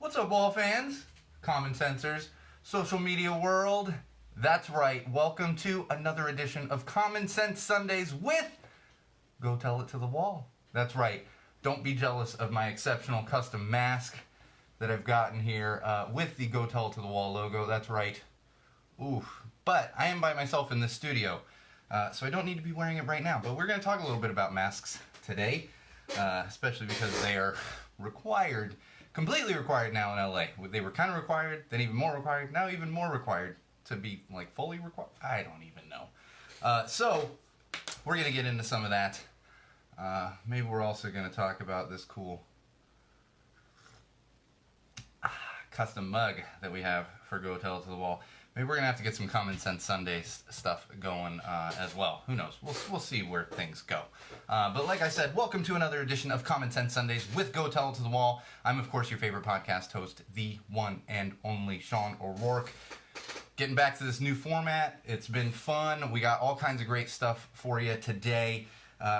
What's up, wall fans, common sensors, social media world? That's right, welcome to another edition of Common Sense Sundays with Go Tell It to the Wall. That's right, don't be jealous of my exceptional custom mask that I've gotten here with the Go Tell It to the Wall logo. That's right. Oof. But I am by myself in the studio, so I don't need to be wearing it right now. But we're going to talk a little bit about masks today, especially because they are required, completely required now in LA. They were kind of required, then even more required, now even more required to be like fully required. I don't even know. So we're going to get into some of that. Maybe we're also going to talk about this cool custom mug that we have for Go Tell It to the Wall. Maybe we're gonna have to get some Common Sense Sundays stuff going as well. Who knows? We'll see where things go. But like I said, welcome to another edition of Common Sense Sundays with Go Tell It to the Wall. I'm of course your favorite podcast host, the one and only Sean O'Rourke. Getting back to this new format, it's been fun. We got all kinds of great stuff for you today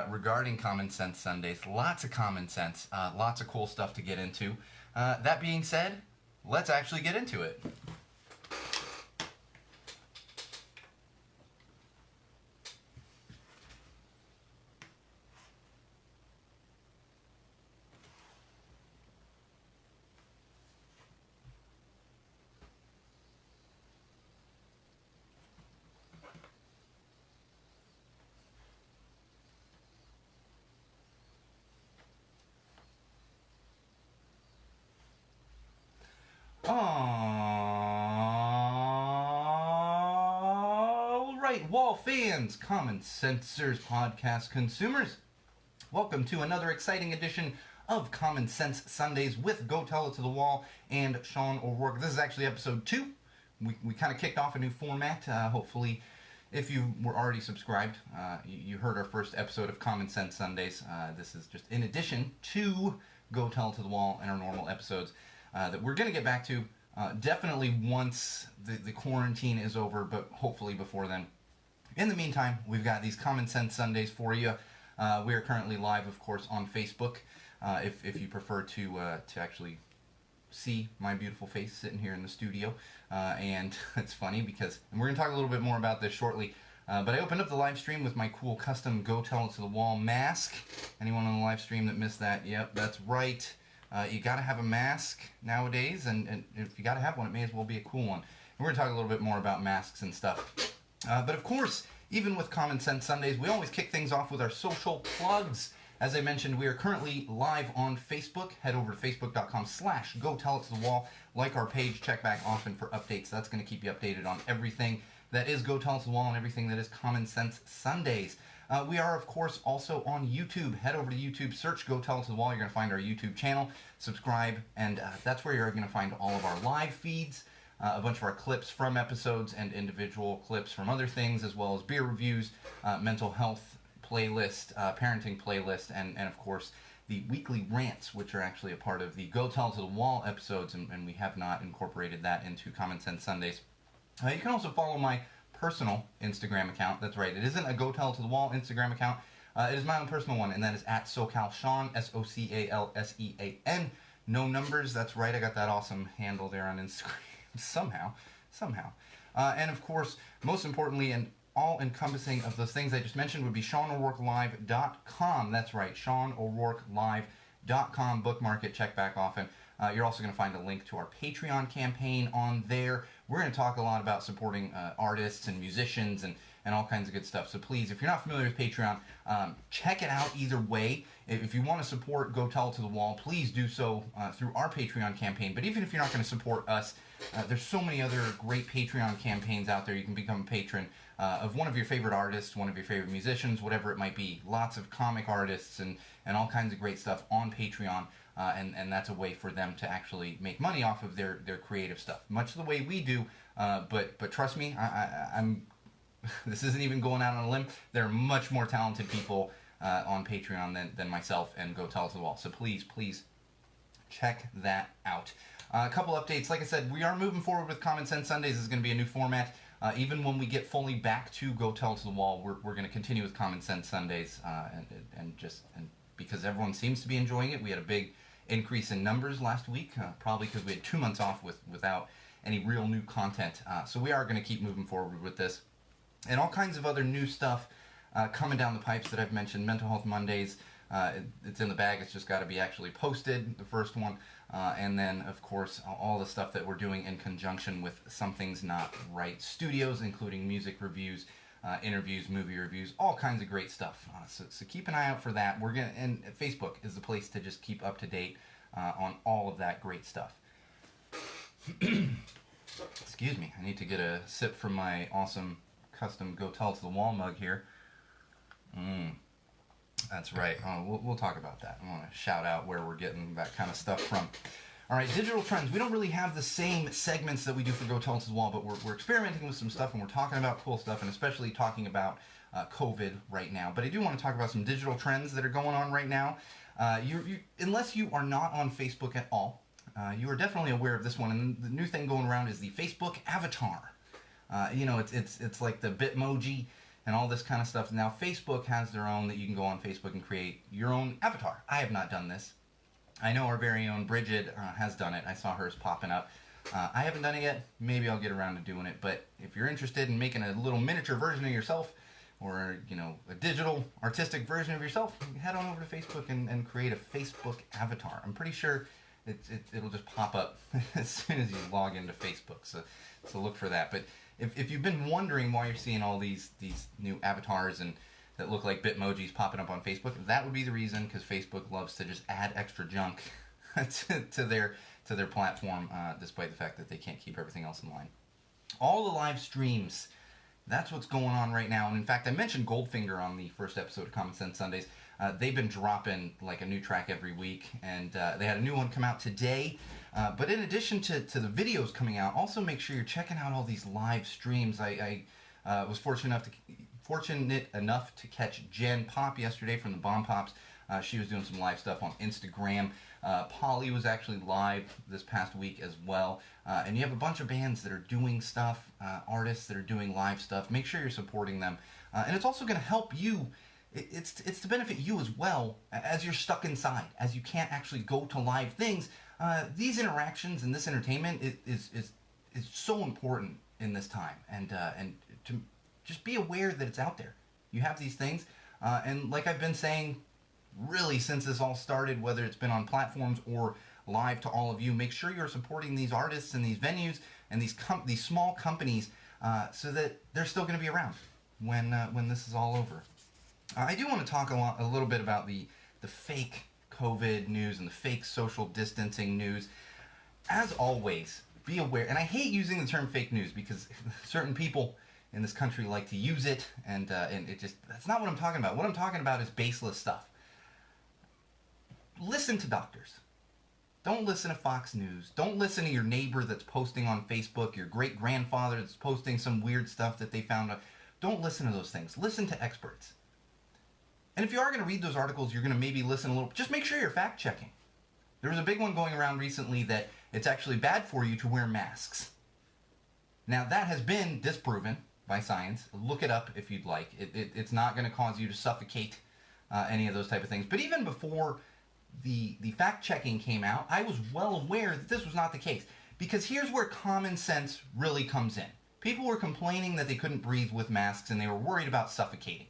regarding Common Sense Sundays. Lots of common sense, lots of cool stuff to get into. That being said, let's actually get into it. All right, wall fans, Common Sensors podcast consumers, welcome to another exciting edition of Common Sense Sundays with Go Tell It to the Wall and Sean O'Rourke. This is actually episode 2. We kind of kicked off a new format. Hopefully, if you were already subscribed, you heard our first episode of Common Sense Sundays. This is just in addition to Go Tell It to the Wall and our normal episodes that we're going to get back to definitely once the quarantine is over, but hopefully before then. In the meantime, we've got these Common Sense Sundays for you. We are currently live, of course, on Facebook. If you prefer to actually see my beautiful face sitting here in the studio. And it's funny because, and we're going to talk a little bit more about this shortly, but I opened up the live stream with my cool custom Go Tell It to the Wall mask. Anyone on the live stream that missed that? Yep, that's right. You got to have a mask nowadays, and if you got to have one, it may as well be a cool one. And we're going to talk a little bit more about masks and stuff. But of course, even with Common Sense Sundays, we always kick things off with our social plugs. As I mentioned, we are currently live on Facebook. Head over to facebook.com/Go Tell It to the Wall. Like our page, check back often for updates. That's going to keep you updated on everything that is Go Tell It to the Wall and everything that is Common Sense Sundays. We are, of course, also on YouTube. Head over to YouTube, search Go Tell It to the Wall. You're going to find our YouTube channel. Subscribe, and that's where you're going to find all of our live feeds, a bunch of our clips from episodes and individual clips from other things, as well as beer reviews, mental health playlist, parenting playlist, and of course, the weekly rants, which are actually a part of the Go Tell It to the Wall episodes, and we have not incorporated that into Common Sense Sundays. You can also follow my personal Instagram account. That's right, it isn't a Go Tell It to the Wall Instagram account. It is my own personal one, and that is at SoCalSean, SoCalSean. No numbers, that's right, I got that awesome handle there on Instagram. somehow. And of course, most importantly, and all-encompassing of those things I just mentioned would be SeanO'RourkeLive.com. That's right, SeanO'RourkeLive.com. Bookmark it, check back often. You're also going to find a link to our Patreon campaign on there. We're going to talk a lot about supporting artists and musicians and all kinds of good stuff. So please, if you're not familiar with Patreon, check it out either way. If you want to support Go Tell It to the Wall, please do so through our Patreon campaign. But even if you're not going to support us, there's so many other great Patreon campaigns out there. You can become a patron of one of your favorite artists, one of your favorite musicians, whatever it might be. Lots of comic artists and all kinds of great stuff on Patreon. And that's a way for them to actually make money off of their creative stuff, much the way we do. But trust me, I'm this isn't even going out on a limb. There are much more talented people on Patreon than myself and Go Tell It to the Wall. So please check that out. A couple updates. Like I said, we are moving forward with Common Sense Sundays. This is going to be a new format. Even when we get fully back to Go Tell It to the Wall, we're going to continue with Common Sense Sundays, and because everyone seems to be enjoying it. We had a big increase in numbers last week, probably because we had 2 months off without any real new content. So we are going to keep moving forward with this. And all kinds of other new stuff coming down the pipes that I've mentioned. Mental Health Mondays, it's in the bag. It's just got to be actually posted, the first one. And then, of course, all the stuff that we're doing in conjunction with Something's Not Right Studios, including music reviews, interviews, movie reviews, all kinds of great stuff. So keep an eye out for that. And Facebook is the place to just keep up to date on all of that great stuff. Excuse me, I need to get a sip from my awesome custom Go Tell It to the Wall mug here. That's right. We'll talk about that. I want to shout out where we're getting that kind of stuff from. All right, digital trends. We don't really have the same segments that we do for Go Tell It to the Wall, but we're experimenting with some stuff, and we're talking about cool stuff, and especially talking about COVID right now. But I do want to talk about some digital trends that are going on right now. Unless you are not on Facebook at all, you are definitely aware of this one. And the new thing going around is the Facebook avatar. It's like the Bitmoji and all this kind of stuff. Now, Facebook has their own that you can go on Facebook and create your own avatar. I have not done this. I know our very own Bridget has done it. I saw hers popping up. I haven't done it yet. Maybe I'll get around to doing it. But if you're interested in making a little miniature version of yourself, or a digital artistic version of yourself, head on over to Facebook and create a Facebook avatar. I'm pretty sure it'll just pop up as soon as you log into Facebook. So look for that. But if you've been wondering why you're seeing all these new avatars and that look like Bitmojis popping up on Facebook, that would be the reason, because Facebook loves to just add extra junk to their platform, despite the fact that they can't keep everything else in line. All the live streams, that's what's going on right now. And in fact, I mentioned Goldfinger on the first episode of Common Sense Sundays. They've been dropping like a new track every week, and they had a new one come out today. But in addition to the videos coming out, also make sure you're checking out all these live streams. I was fortunate enough to catch Jen Pop yesterday from the Bomb Pops. She was doing some live stuff on Instagram. Polly was actually live this past week as well. And you have a bunch of bands that are doing stuff, artists that are doing live stuff. Make sure you're supporting them. And it's also going to help you. It's to benefit you as well, as you're stuck inside, as you can't actually go to live things. These interactions and this entertainment is so important in this time. And to just be aware that it's out there. You have these things. And like I've been saying, really since this all started, whether it's been on platforms or live to all of you, make sure you're supporting these artists and these venues and these small companies so that they're still going to be around when this is all over. I do want to talk a little bit about the fake COVID news and the fake social distancing news. As always, be aware, and I hate using the term fake news because certain people in this country like to use it, and it just, that's not what I'm talking about. What I'm talking about is baseless stuff. Listen to doctors. Don't listen to Fox News. Don't listen to your neighbor that's posting on Facebook, your great-grandfather that's posting some weird stuff that they found out. Don't listen to those things. Listen to experts. And if you are going to read those articles, you're going to maybe listen a little. Just make sure you're fact-checking. There was a big one going around recently that it's actually bad for you to wear masks. Now, that has been disproven by science. Look it up if you'd like. It's not going to cause you to suffocate, any of those type of things. But even before the fact-checking came out, I was well aware that this was not the case. Because here's where common sense really comes in. People were complaining that they couldn't breathe with masks and they were worried about suffocating.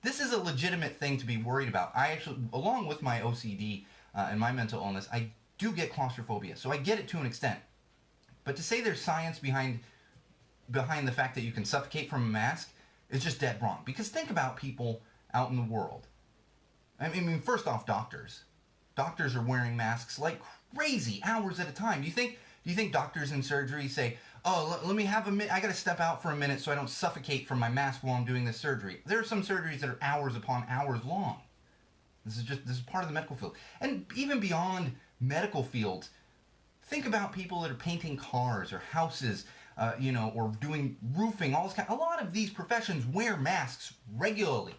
This is a legitimate thing to be worried about. I actually, along with my OCD and my mental illness, I do get claustrophobia. So I get it to an extent. But to say there's science behind the fact that you can suffocate from a mask is just dead wrong. Because think about people out in the world. I mean, first off, doctors. Doctors are wearing masks like crazy, hours at a time. Do you think doctors in surgery say, oh, let me have a minute, I gotta step out for a minute so I don't suffocate from my mask while I'm doing this surgery? There are some surgeries that are hours upon hours long. This is part of the medical field. And even beyond medical fields, think about people that are painting cars or houses, or doing roofing, all this kind. A lot of these professions wear masks regularly,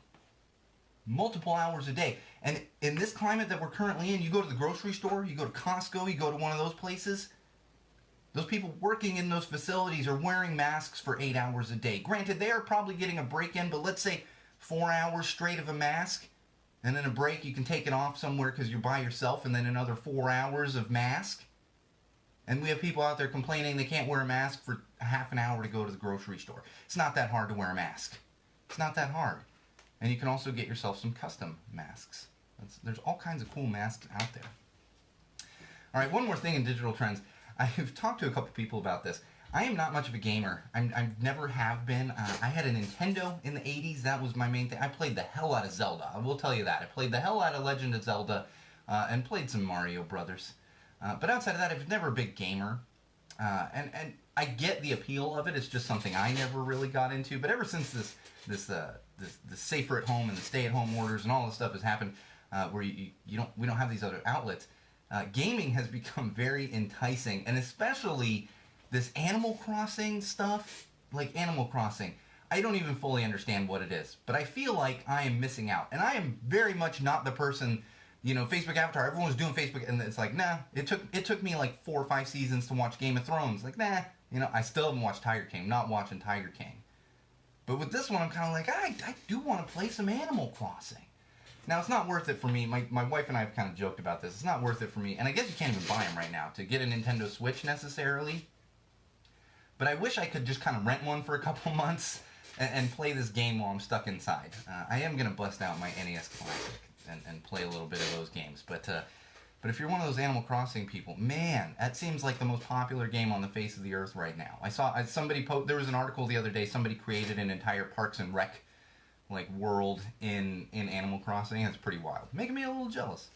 multiple hours a day. And in this climate that we're currently in, you go to the grocery store, you go to Costco, you go to one of those places, those people working in those facilities are wearing masks for 8 hours a day. Granted, they are probably getting a break in, but let's say 4 hours straight of a mask. And then a break, you can take it off somewhere because you're by yourself, and then another 4 hours of mask. And we have people out there complaining they can't wear a mask for half an hour to go to the grocery store. It's not that hard to wear a mask. It's not that hard. And you can also get yourself some custom masks. There's all kinds of cool masks out there. All right, one more thing in digital trends. I've talked to a couple people about this. I am not much of a gamer. I never have been. I had a Nintendo in the 80s. That was my main thing. I played the hell out of Zelda. I will tell you that. I played the hell out of Legend of Zelda and played some Mario Brothers. But outside of that, I was never a big gamer. And I get the appeal of it. It's just something I never really got into. But ever since this safer at home and the stay at home orders and all this stuff has happened, where we don't have these other outlets, gaming has become very enticing, and especially this Animal Crossing stuff, like Animal Crossing. I don't even fully understand what it is, but I feel like I am missing out, and I am very much not the person. Facebook Avatar, everyone was doing Facebook, and it's like, nah, it took me like 4 or 5 seasons to watch Game of Thrones. Like, nah, I still haven't watched Tiger King. I'm not watching Tiger King. But with this one, I'm kind of like, I do want to play some Animal Crossing. Now, it's not worth it for me. My wife and I have kind of joked about this. It's not worth it for me, and I guess you can't even buy them right now to get a Nintendo Switch necessarily. But I wish I could just kind of rent one for a couple months and play this game while I'm stuck inside. I am going to bust out my NES Classic and play a little bit of those games. But if you're one of those Animal Crossing people, man, that seems like the most popular game on the face of the earth right now. I saw somebody there was an article the other day. Somebody created an entire Parks and Rec world in Animal Crossing. It's pretty wild, making me a little jealous.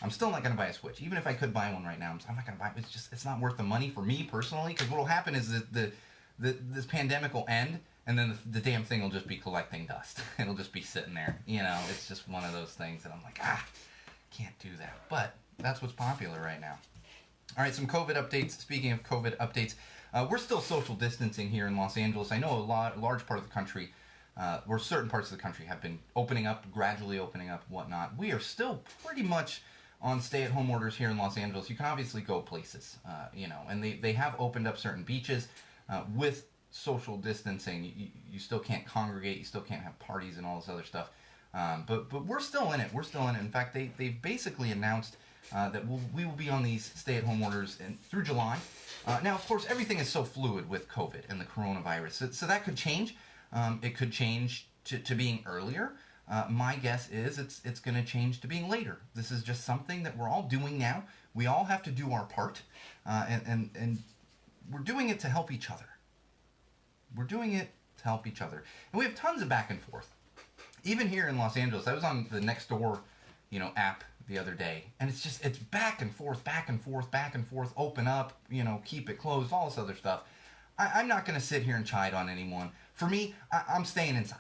I'm still not going to buy a Switch, even if I could buy one right now. I'm not going to buy it. It's not worth the money for me personally. Because what will happen is that this pandemic will end, and then the damn thing will just be collecting dust. It'll just be sitting there. It's just one of those things that I'm like, can't do that. But that's what's popular right now. All right, some COVID updates. Speaking of COVID updates, we're still social distancing here in Los Angeles. I know a large part of the country, or certain parts of the country, have been opening up, gradually opening up, whatnot. We are still pretty much on stay-at-home orders here in Los Angeles. You can obviously go places, and they have opened up certain beaches with social distancing. You still can't congregate, you still can't have parties and all this other stuff. But we're still in it. We're still in it. In fact, they've basically announced that we will be on these stay-at-home orders through July. Now, of course, everything is so fluid with COVID and the coronavirus, so that could change. It could change to being earlier. My guess is it's going to change to being later. This is just something that we're all doing now. We all have to do our part, and we're doing it to help each other. We're doing it to help each other. And we have tons of back and forth. Even here in Los Angeles, I was on the Nextdoor, app the other day, and it's back and forth, back and forth, back and forth, open up, keep it closed, all this other stuff. I'm not going to sit here and chide on anyone. For me, I'm staying inside.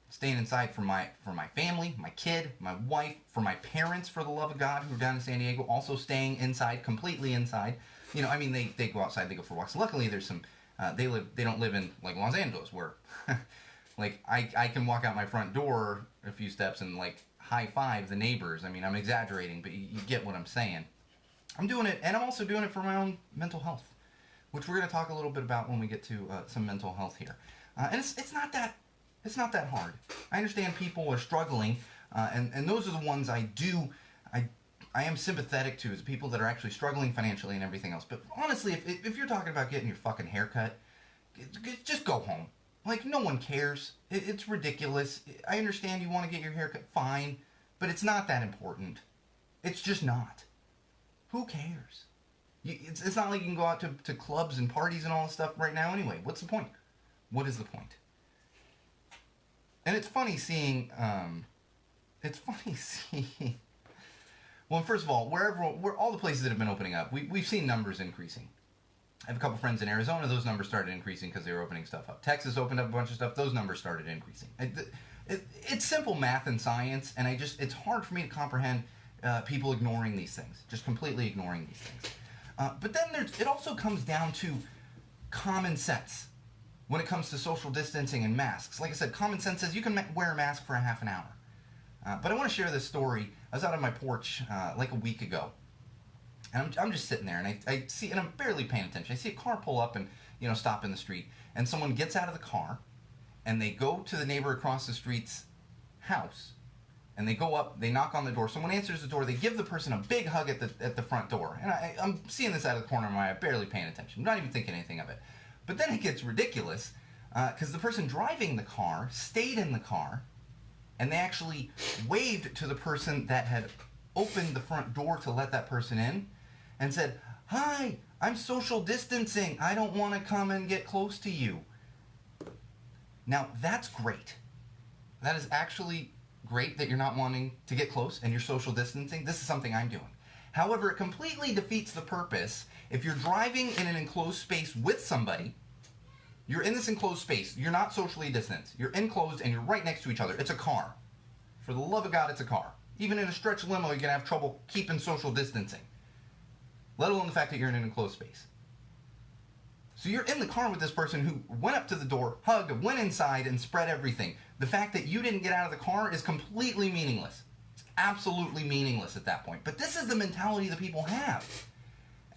Staying inside for my family, my kid, my wife, for my parents, for the love of God, who are down in San Diego, also staying inside, completely inside. They go outside, they go for walks. Luckily, there's some, they don't live in, Los Angeles, where, I can walk out my front door a few steps and, high five the neighbors. I'm exaggerating, but you get what I'm saying. I'm doing it, and I'm also doing it for my own mental health, which we're going to talk a little bit about when we get to some mental health here. And it's not that hard. I understand people are struggling, and those are the ones I am sympathetic to, is people that are actually struggling financially and everything else. But honestly, if you're talking about getting your fucking haircut, just go home. No one cares. It's ridiculous. I understand you want to get your haircut, fine, but it's not that important. It's just not. Who cares? It's not like you can go out to clubs and parties and all this stuff right now anyway. What's the point? What is the point? And it's funny seeing, well, first of all, where all the places that have been opening up, we've seen numbers increasing. I have a couple friends in Arizona, those numbers started increasing because they were opening stuff up. Texas opened up a bunch of stuff, those numbers started increasing. It's simple math and science, and it's hard for me to comprehend people ignoring these things, just completely ignoring these things. But then it also comes down to common sense when it comes to social distancing and masks. Like I said, common sense says you can wear a mask for a half an hour. But I want to share this story. I was out on my porch a week ago, and I'm just sitting there, and I see, and I'm barely paying attention. I see a car pull up and stop in the street, and someone gets out of the car, and they go to the neighbor across the street's house, and they go up, they knock on the door. Someone answers the door. They give the person a big hug at the front door. And I'm seeing this out of the corner of my eye, barely paying attention. I'm not even thinking anything of it. But then it gets ridiculous because the person driving the car stayed in the car, and they actually waved to the person that had opened the front door to let that person in and said, "Hi, I'm social distancing. I don't want to come and get close to you." Now, that's great. That is actually great that you're not wanting to get close and you're social distancing. This is something I'm doing. However, it completely defeats the purpose. If you're driving in an enclosed space with somebody, you're in this enclosed space. You're not socially distanced. You're enclosed and you're right next to each other. It's a car. For the love of God, it's a car. Even in a stretch limo, you're going to have trouble keeping social distancing, let alone the fact that you're in an enclosed space. So you're in the car with this person who went up to the door, hugged, went inside, and spread everything. The fact that you didn't get out of the car is completely meaningless. It's absolutely meaningless at that point. But this is the mentality that people have.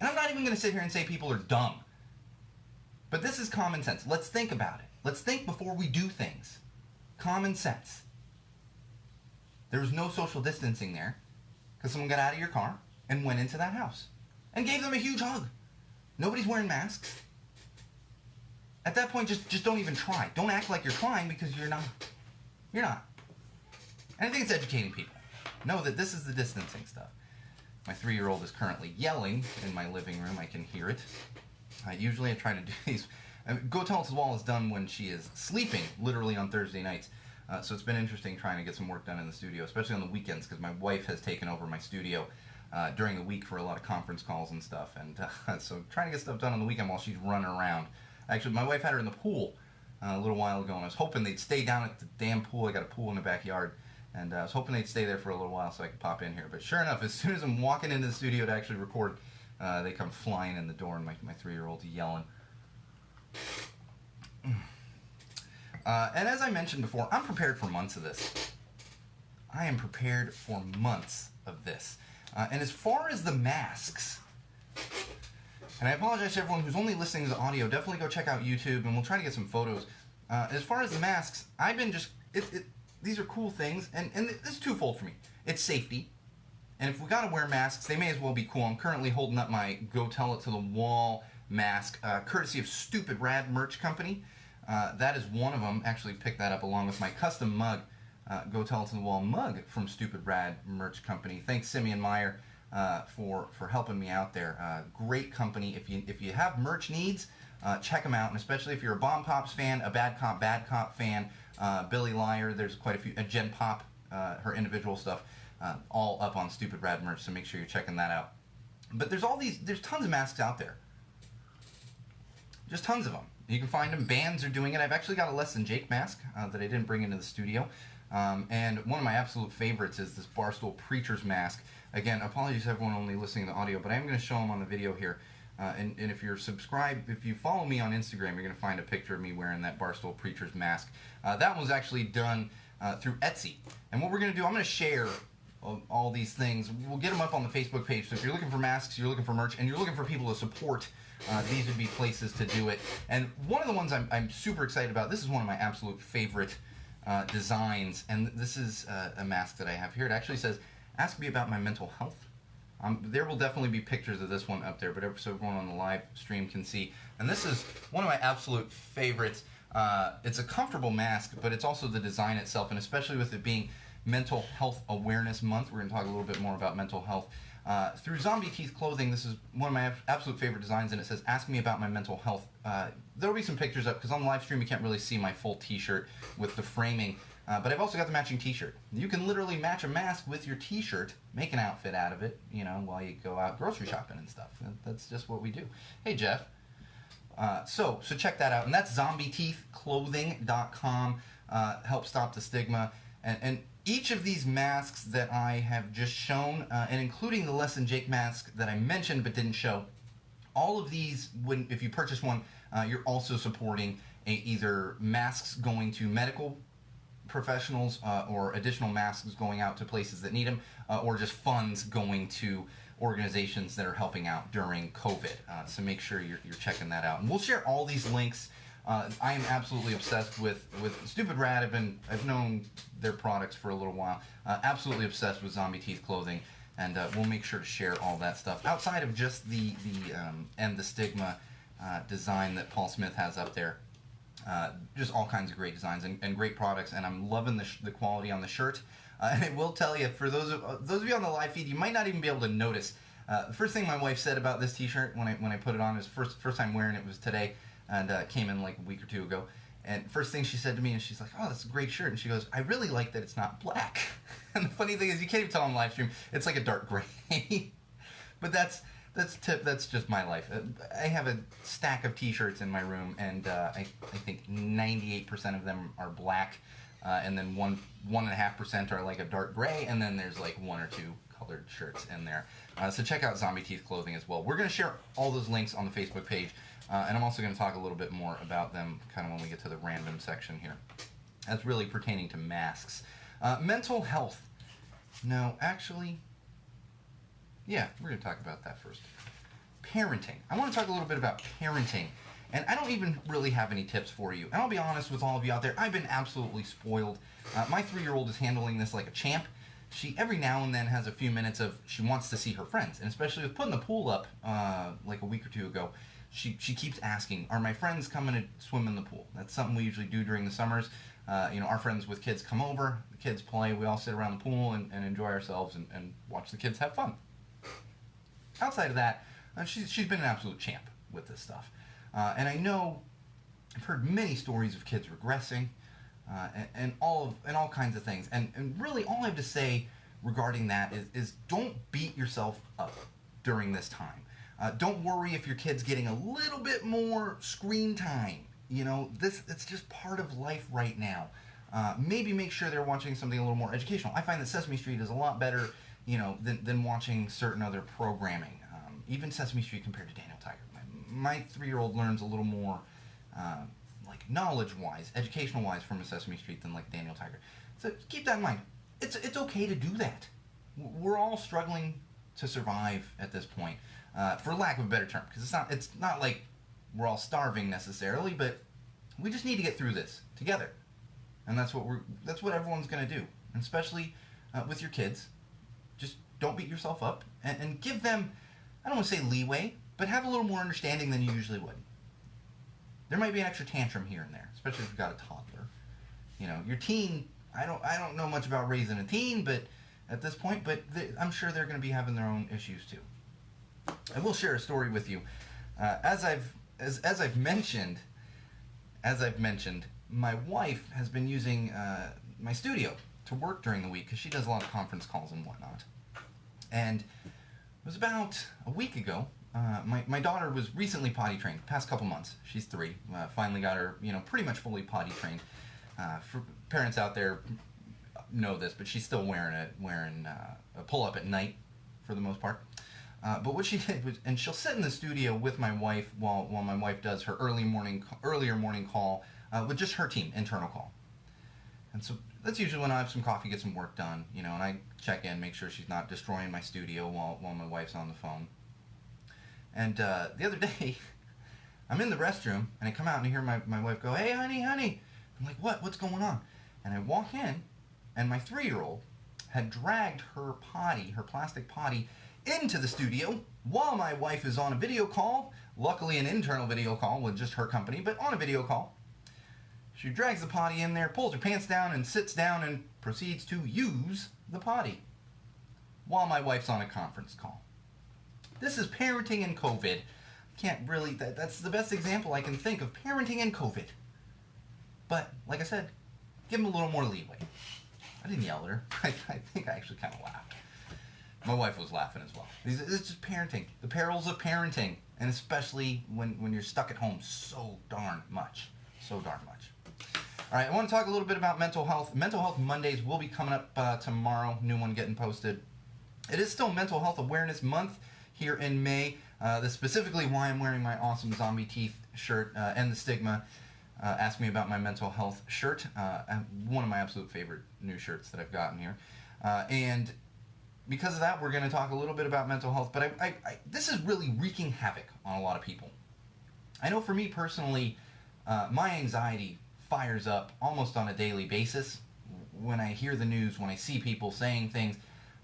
And I'm not even going to sit here and say people are dumb. But this is common sense. Let's think about it. Let's think before we do things. Common sense. There was no social distancing there because someone got out of your car and went into that house and gave them a huge hug. Nobody's wearing masks. At that point, just don't even try. Don't act like you're trying because you're not. You're not. And I think it's educating people. Know that this is the distancing stuff. My 3-year-old is currently yelling in my living room. I can hear it. Usually I try to do these. Go Tell It to the Wall is done when she is sleeping, literally on Thursday nights. So it's been interesting trying to get some work done in the studio, especially on the weekends, because my wife has taken over my studio during the week for a lot of conference calls and stuff. And so trying to get stuff done on the weekend while she's running around. Actually, my wife had her in the pool a little while ago, and I was hoping they'd stay down at the damn pool. I got a pool in the backyard, and I was hoping they'd stay there for a little while so I could pop in here. But sure enough, as soon as I'm walking into the studio to actually record, they come flying in the door, and my 3-year-old's yelling. And as I mentioned before, I'm prepared for months of this. I am prepared for months of this. And as far as the masks, and I apologize to everyone who's only listening to the audio, definitely go check out YouTube, and we'll try to get some photos. As far as the masks, I've been just, these are cool things, and this is twofold for me. It's safety, and if we gotta wear masks, they may as well be cool. I'm currently holding up my Go Tell It to the Wall mask, courtesy of Stupid Rad Merch Company. That is one of them. Actually picked that up along with my custom mug, Go Tell It to the Wall mug from Stupid Rad Merch Company. Thanks Simeon Meyer for helping me out there. Great company. If you have merch needs, check them out, and especially if you're a Bomb Pops fan, a Bad Cop fan, Billy Liar. There's quite a few. Jen Pop, her individual stuff, all up on Stupid Rad Merch. So make sure you're checking that out. But there's tons of masks out there. Just tons of them. You can find them. Bands are doing it. I've actually got a Less Than Jake mask that I didn't bring into the studio. And one of my absolute favorites is this Barstool Preacher's mask. Again, apologies to everyone only listening to the audio, but I am going to show them on the video here. And if you're subscribed, if you follow me on Instagram, you're going to find a picture of me wearing that Barstool Preacher's mask. That one was actually done through Etsy. And what we're going to do, I'm going to share all these things. We'll get them up on the Facebook page. So if you're looking for masks, you're looking for merch, and you're looking for people to support, these would be places to do it. And one of the ones I'm super excited about, this is one of my absolute favorite designs, and this is a mask that I have here. It actually says, "Ask me about my mental health." There will definitely be pictures of this one up there, but so everyone on the live stream can see. And this is one of my absolute favorites. It's a comfortable mask, but it's also the design itself, and especially with it being Mental Health Awareness Month, we're going to talk a little bit more about mental health. Through Zombie Teeth Clothing, this is one of my absolute favorite designs, and it says, "Ask me about my mental health." There will be some pictures up, because on the live stream you can't really see my full t-shirt with the framing, but I've also got the matching t-shirt. You can literally match a mask with your t-shirt, make an outfit out of it, while you go out grocery shopping and stuff. That's just what we do. Hey, Jeff. So check that out, and that's zombieteethclothing.com. Help stop the stigma, and each of these masks that I have just shown, and including the Less Than Jake mask that I mentioned but didn't show, all of these, if you purchase one, you're also supporting either masks going to medical professionals or additional masks going out to places that need them, or just funds going to organizations that are helping out during COVID. So make sure you're checking that out. And we'll share all these links I am absolutely obsessed with Stupid Rat. I've known their products for a little while. Absolutely obsessed with Zombie Teeth clothing, and we'll make sure to share all that stuff outside of just the and the Stigma design that Paul Smith has up there. Just all kinds of great designs and great products, and I'm loving the quality on the shirt. And I will tell you, for those of you on the live feed, you might not even be able to notice. The first thing my wife said about this T-shirt when I put it on is first time wearing it was today, and came in like a week or two ago. And first thing she said to me, and she's like, "Oh, that's a great shirt." And she goes, "I really like that it's not black." And the funny thing is, you can't even tell on live stream. It's like a dark gray. But that's just my life. I have a stack of T-shirts in my room, and I think 98% of them are black, and then 1.5% are like a dark gray, and then there's like one or two colored shirts in there. So check out Zombie Teeth clothing as well. We're going to share all those links on the Facebook page, and I'm also going to talk a little bit more about them kind of when we get to the random section here. That's really pertaining to masks. Mental health. No, actually, yeah, we're going to talk about that first. Parenting. I want to talk a little bit about parenting. And I don't even really have any tips for you. And I'll be honest with all of you out there, I've been absolutely spoiled. My 3-year-old is handling this like a champ. She every now and then has a few minutes of she wants to see her friends. And especially with putting the pool up like a week or two ago, she keeps asking, are my friends coming to swim in the pool? That's something we usually do during the summers. Our friends with kids come over, the kids play, we all sit around the pool and enjoy ourselves and watch the kids have fun. Outside of that, she's been an absolute champ with this stuff. And I know I've heard many stories of kids regressing and all kinds of things. And really all I have to say regarding that is don't beat yourself up during this time. Don't worry if your kid's getting a little bit more screen time. It's just part of life right now. Maybe make sure they're watching something a little more educational. I find that Sesame Street is a lot better, than watching certain other programming. Even Sesame Street compared to Daniel Tiger. My 3-year-old learns a little more, like knowledge-wise, educational-wise from a Sesame Street than like Daniel Tiger. So keep that in mind. It's okay to do that. We're all struggling to survive at this point, for lack of a better term, because it's not like we're all starving necessarily, but we just need to get through this together, and that's what everyone's going to do, and especially with your kids. Just don't beat yourself up, and give them, I don't want to say leeway, but have a little more understanding than you usually would. There might be an extra tantrum here and there, especially if you've got a toddler. Your teen, I don't know much about raising a teen, but at this point, but I'm sure they're going to be having their own issues too. I will share a story with you. As I've mentioned, my wife has been using my studio to work during the week because she does a lot of conference calls and whatnot. And it was about a week ago. My daughter was recently potty trained, past couple months. She's 3. Finally got her, pretty much fully potty trained. For parents out there know this, but she's still wearing a pull-up at night for the most part. But what she did was, and she'll sit in the studio with my wife while my wife does her earlier morning call with just her team, internal call. And so that's usually when I have some coffee, get some work done, and I check in, make sure she's not destroying my studio while my wife's on the phone. And the other day, I'm in the restroom, and I come out and I hear my wife go, "Hey, honey." I'm like, "What? What's going on?" And I walk in, and my 3-year-old had dragged her plastic potty, into the studio while my wife is on a video call, luckily an internal video call with just her company, but on a video call. She drags the potty in there, pulls her pants down, and sits down and proceeds to use the potty while my wife's on a conference call. This is parenting in COVID. Can't really, that's the best example I can think of parenting in COVID. But, like I said, give them a little more leeway. I didn't yell at her. I think I actually kind of laughed. My wife was laughing as well. It's just parenting. The perils of parenting. And especially when you're stuck at home so darn much. So darn much. All right, I want to talk a little bit about mental health. Mental Health Mondays will be coming up tomorrow. New one getting posted. It is still Mental Health Awareness Month here in May. That's specifically why I'm wearing my awesome Zombie Teeth shirt and the Stigma. Ask me about my mental health shirt. One of my absolute favorite new shirts that I've gotten here. And because of that, we're going to talk a little bit about mental health. But this is really wreaking havoc on a lot of people. I know for me personally, My anxiety fires up almost on a daily basis when I hear the news, when I see people saying things,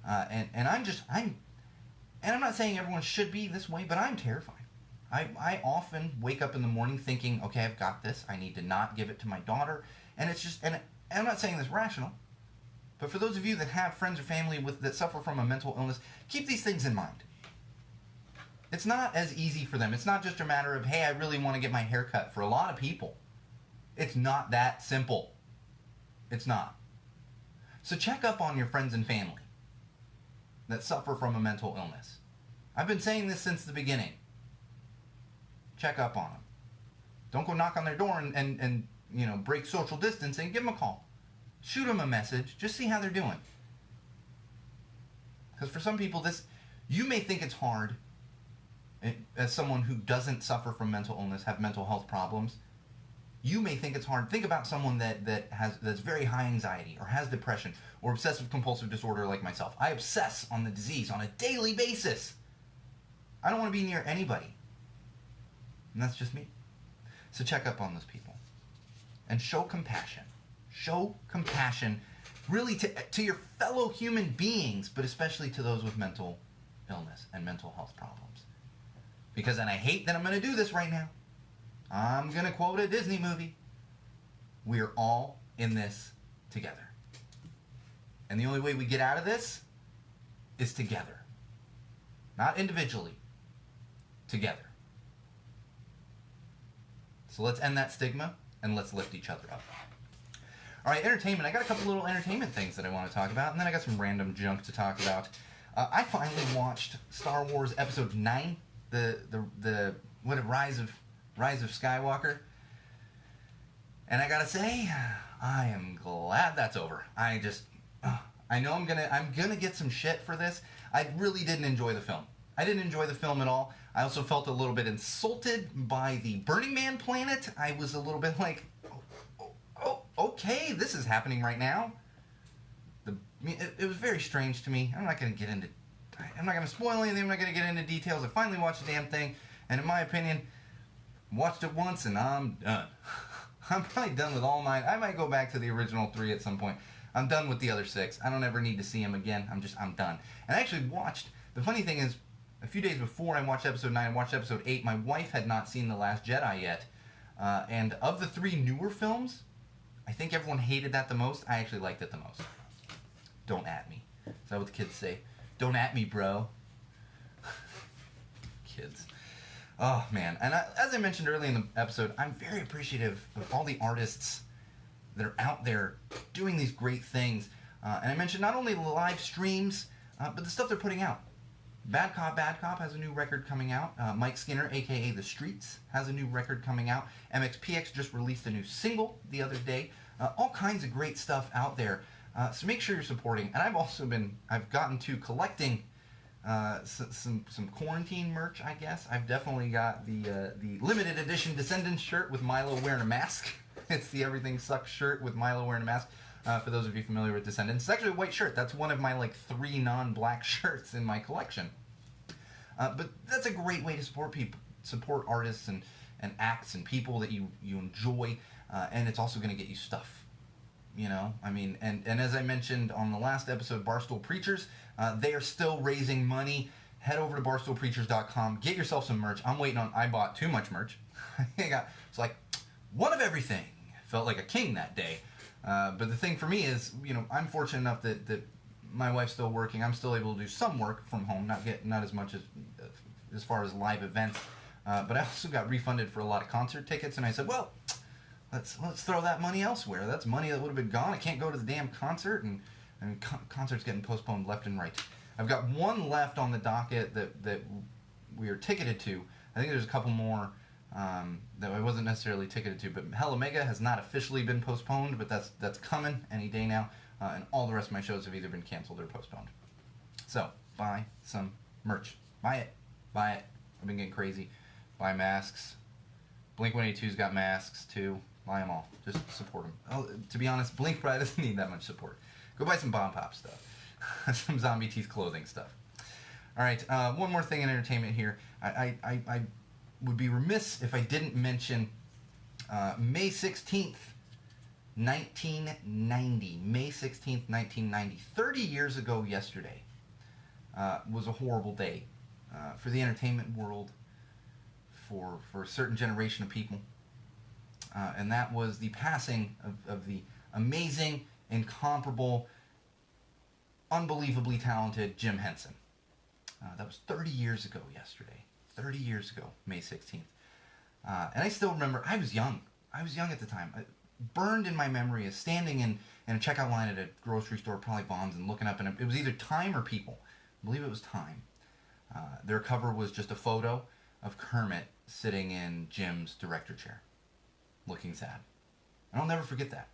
and I'm not saying everyone should be this way, but I'm terrified. I often wake up in the morning thinking, okay, I've got this. I need to not give it to my daughter, and it's just, and I'm not saying this rational, but for those of you that have friends or family that suffer from a mental illness, keep these things in mind. It's not as easy for them. It's not just a matter of, hey, I really want to get my hair cut. For a lot of people, it's not that simple. It's not. So check up on your friends and family that suffer from a mental illness. I've been saying this since the beginning. Check up on them. Don't go knock on their door and break social distancing. Give them a call. Shoot them a message. Just see how they're doing. Because for some people, you may think it's hard as someone who doesn't suffer from mental illness, have mental health problems. You may think it's hard. Think about someone that's very high anxiety or has depression or obsessive compulsive disorder like myself. I obsess on the disease on a daily basis. I don't want to be near anybody. And that's just me. So check up on those people. And show compassion. Show compassion really to your fellow human beings, but especially to those with mental illness and mental health problems. Because, and I hate that I'm going to do this right now, I'm going to quote a Disney movie. We're all in this together. And the only way we get out of this is together. Not individually. Together. So let's end that stigma and let's lift each other up. All right, entertainment. I got a couple little entertainment things that I want to talk about, and then I got some random junk to talk about. I finally watched Star Wars Episode 9, the Rise of Skywalker, and I gotta say, I am glad that's over. I know I'm gonna get some shit for this. I really didn't enjoy the film. I didn't enjoy the film at all. I also felt a little bit insulted by the Burning Man planet. I was a little bit like, okay, this is happening right now. It was very strange to me. I'm not going to spoil anything. I'm not going to get into details. I finally watched the damn thing, and in my opinion, watched it once and I'm done. I'm probably done with all 9. I might go back to the original 3 at some point. I'm done with the other 6. I don't ever need to see them again. I'm done. And I actually watched, the funny thing is, a few days before I watched Episode 9, I watched Episode 8. My wife had not seen The Last Jedi yet. And of the 3 newer films, I think everyone hated that the most. I actually liked it the most. Don't at me. Is that what the kids say? Don't at me, bro. Kids. Oh, man. And as I mentioned earlier in the episode, I'm very appreciative of all the artists that are out there doing these great things. And I mentioned not only the live streams, but the stuff they're putting out. Bad Cop has a new record coming out. Mike Skinner, a.k.a. The Streets, has a new record coming out. MXPX just released a new single the other day. All kinds of great stuff out there. So make sure you're supporting. And I've gotten to collecting some quarantine merch, I guess. I've definitely got the limited edition Descendants shirt with Milo wearing a mask. It's the Everything Sucks shirt with Milo wearing a mask. For those of you familiar with Descendants, it's actually a white shirt. That's one of my 3 non-black shirts in my collection. But that's a great way to support artists and acts and people that you enjoy, and it's also going to get you stuff. And as I mentioned on the last episode, Barstool Preachers, they are still raising money. Head over to barstoolpreachers.com, get yourself some merch. I bought too much merch. It's like one of everything. Felt like a king that day. But the thing for me is, I'm fortunate enough that my wife's still working. I'm still able to do some work from home, not as much as far as live events. But I also got refunded for a lot of concert tickets, and I said, well, let's throw that money elsewhere. That's money that would have been gone. I can't go to the damn concert, and concerts getting postponed left and right. I've got one left on the docket that we are ticketed to. I think there's a couple more that I wasn't necessarily ticketed to, but Hell Omega has not officially been postponed, but that's coming any day now, and all the rest of my shows have either been canceled or postponed. So, buy some merch. Buy it. I've been getting crazy. Buy masks. Blink-182's got masks, too. Buy them all. Just support them. Oh, to be honest, Blink probably doesn't need that much support. Go buy some Bomb Pop stuff. Some Zombie Teeth clothing stuff. All right, one more thing in entertainment here. I would be remiss if I didn't mention May 16th, 1990. May 16th, 1990. 30 years ago yesterday was a horrible day for the entertainment world, for a certain generation of people. And that was the passing of the amazing, incomparable, unbelievably talented Jim Henson. That was 30 years ago yesterday. 30 years ago, May 16th. And I still remember, I was young. I was young at the time. Burned in my memory is standing in a checkout line at a grocery store, probably Vons, and looking up, and it was either Time or People. I believe it was Time. Their cover was just a photo of Kermit sitting in Jim's director chair, looking sad. And I'll never forget that.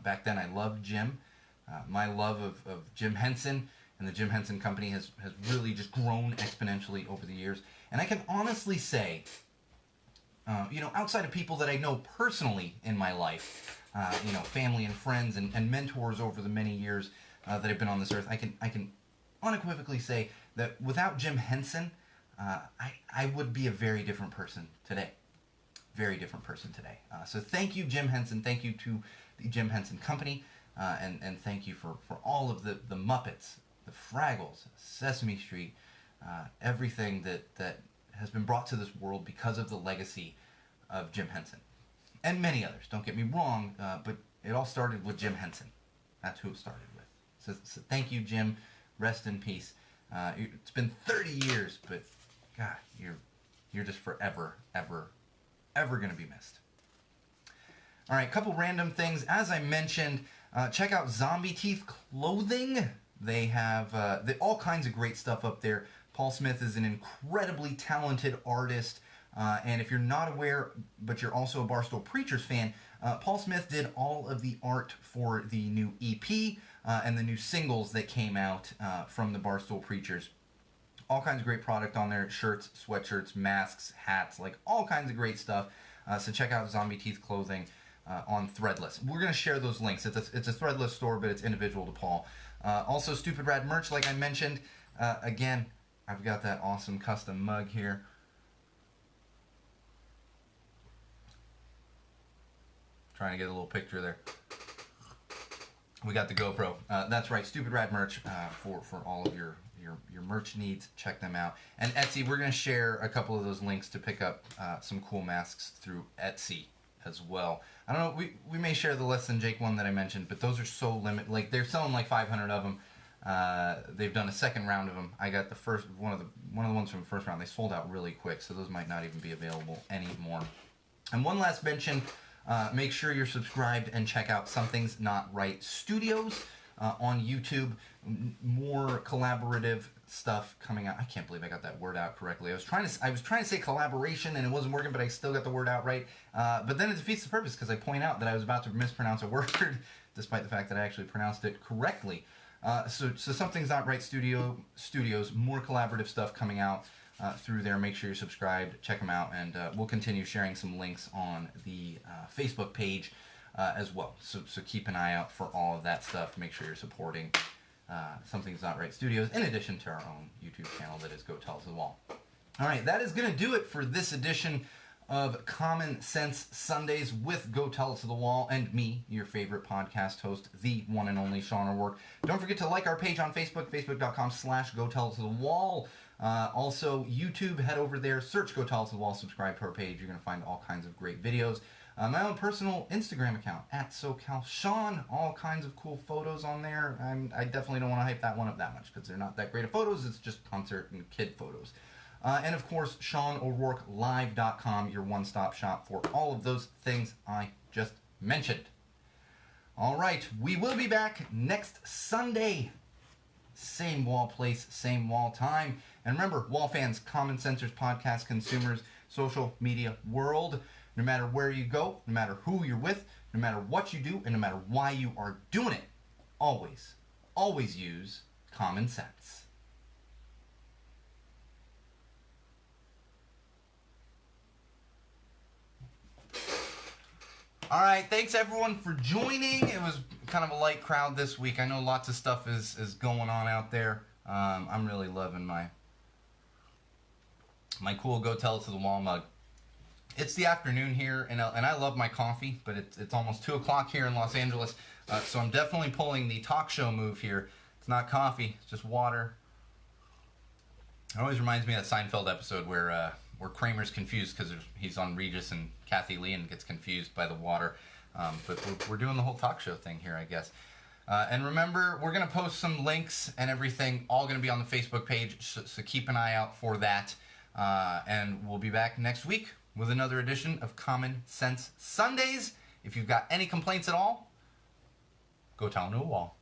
Back then, I loved Jim. My love of Jim Henson and the Jim Henson Company has really just grown exponentially over the years. And I can honestly say, outside of people that I know personally in my life, family and friends and mentors over the many years that I've been on this earth, I can unequivocally say that without Jim Henson, I would be a very different person today. Very different person today. So thank you, Jim Henson. Thank you to the Jim Henson Company. And thank you for all of the Muppets, the Fraggles, Sesame Street, everything that has been brought to this world because of the legacy of Jim Henson. And many others, don't get me wrong, but it all started with Jim Henson. That's who it started with. So thank you, Jim. Rest in peace. It's been 30 years, but God, you're just forever, ever going to be missed. All right, couple random things. As I mentioned, check out Zombie Teeth Clothing. They have all kinds of great stuff up there. Paul Smith is an incredibly talented artist. And if you're not aware, but you're also a Barstool Preachers fan, Paul Smith did all of the art for the new EP and the new singles that came out from the Barstool Preachers. All kinds of great product on there. Shirts, sweatshirts, masks, hats, like all kinds of great stuff. So check out Zombie Teeth Clothing on Threadless. We're going to share those links. It's a Threadless store, but it's individual to Paul. Also, Stupid Rad merch, like I mentioned. Again, I've got that awesome custom mug here. Trying to get a little picture there. We got the GoPro. That's right, Stupid Rad merch for all of your merch needs. Check them out. And Etsy, we're going to share a couple of those links to pick up some cool masks through Etsy as well. I don't know, we may share the Less Than Jake one that I mentioned, but those are so limited. Like, they're selling like 500 of them. They've done a second round of them. I got the first one of the ones from the first round. They sold out really quick, so those might not even be available anymore. And one last mention, make sure you're subscribed and check out Something's Not Right Studios on YouTube. More collaborative stuff coming out. I can't believe I got that word out correctly. I was trying to say collaboration and it wasn't working, but I still got the word out right. But then it defeats the purpose because I point out that I was about to mispronounce a word, despite the fact that I actually pronounced it correctly. So Something's Not Right Studios, more collaborative stuff coming out through there. Make sure you're subscribed, check them out, and we'll continue sharing some links on the Facebook page as well. So keep an eye out for all of that stuff. Make sure you're supporting Something's Not Right Studios, in addition to our own YouTube channel that is Go Tell It to the Wall. All right, that is going to do it for this edition of Common Sense Sundays with Go Tell It to the Wall and me, your favorite podcast host, the one and only Sean O'Rourke. Don't forget to like our page on Facebook, facebook.com/Go Tell It to the Wall. Also, YouTube, head over there, search Go Tell It to the Wall, subscribe to our page. You're going to find all kinds of great videos. My own personal Instagram account, @SoCalSean, all kinds of cool photos on there. I definitely don't want to hype that one up that much because they're not that great of photos. It's just concert and kid photos. And of course, SeanO'RourkeLive.com, your one-stop shop for all of those things I just mentioned. All right, we will be back next Sunday. Same wall place, same wall time. And remember, wall fans, Common Sensors podcast consumers, social media world, no matter where you go, no matter who you're with, no matter what you do, and no matter why you are doing it, always, always use common sense. All right, thanks everyone for joining. It was kind of a light crowd this week. I know lots of stuff is going on out there. I'm really loving my cool Go Tell It to the Wall mug. It's the afternoon here, and I love my coffee, but it's almost 2 o'clock here in Los Angeles, so I'm definitely pulling the talk show move here. It's not coffee, it's just water. It always reminds me of that Seinfeld episode where Kramer's confused because he's on Regis and Kathy Lee and gets confused by the water. But we're doing the whole talk show thing here, I guess. And remember, we're going to post some links and everything, all going to be on the Facebook page, so keep an eye out for that. And we'll be back next week with another edition of Common Sense Sundays. If you've got any complaints at all, go tell them to a wall.